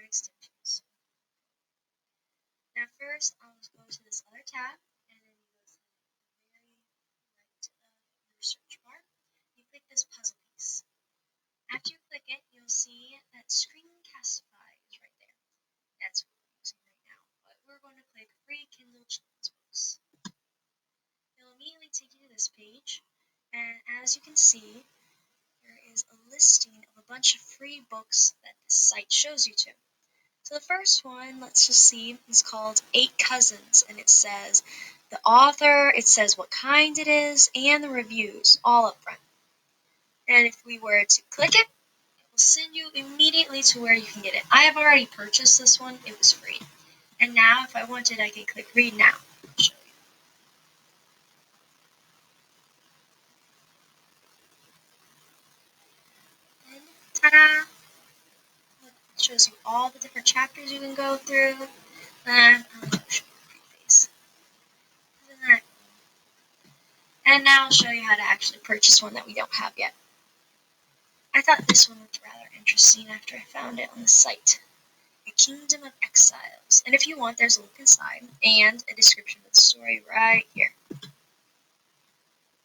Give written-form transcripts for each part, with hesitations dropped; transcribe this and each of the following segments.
extensions. Now first, I'll go to this other tab, and then you go to the very right of your search bar. You click this puzzle piece. After you click it, you'll see that Screencastify is right there. That's what we're using right now. But we're going to click Free Kindle Children's Books. It'll immediately take you to this page, and as you can see, there is a listing of a bunch of free books that this site shows you to. So the first one, let's just see, is called Eight Cousins, and it says the author, it says what kind it is, and the reviews, all up front. And if we were to click it, it will send you immediately to where you can get it. I have already purchased this one, it was free. And now, if I wanted, I can click Read Now. I'll show you. And ta-da! It shows you all the different chapters you can go through. And I'll show you the preface. Isn't that cool? And now I'll show you how to actually purchase one that we don't have yet. I thought this one looked rather interesting after I found it on the site. A Kingdom of Exiles. And if you want, there's a link inside and a description of the story right here.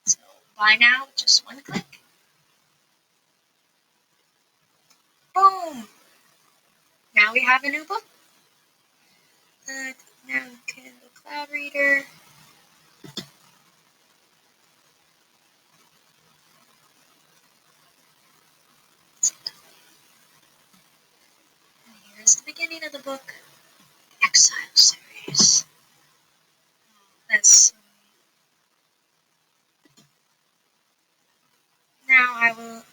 So buy now with just one click. Boom! Now we have a new book. Now Kindle Cloud Reader. And here's the beginning of the book, the Exile series. That's Now I will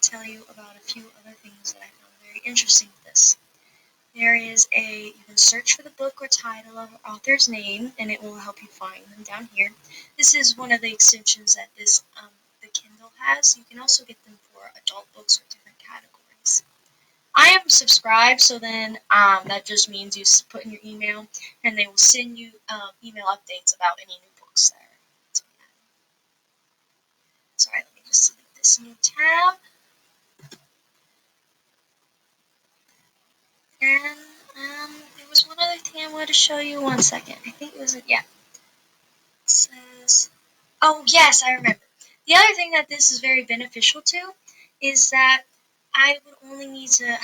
tell you about a few other things that I found very interesting with this. There is you can search for the book or title of the author's name, and it will help you find them down here. This is one of the extensions that the Kindle has. You can also get them for adult books or different categories. I am subscribed, so then that just means you put in your email, and they will send you email updates about any new books that are to be added. Sorry, let me just select this new tab. And there was one other thing I wanted to show you. 1 second. I think it was it says, oh yes, I remember. The other thing that this is very beneficial to is that I would only need to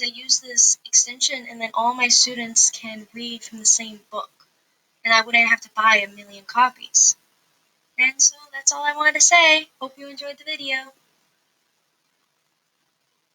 use this extension, and then all my students can read from the same book, and I wouldn't have to buy a million copies. And so that's all I wanted to say. Hope you enjoyed the video.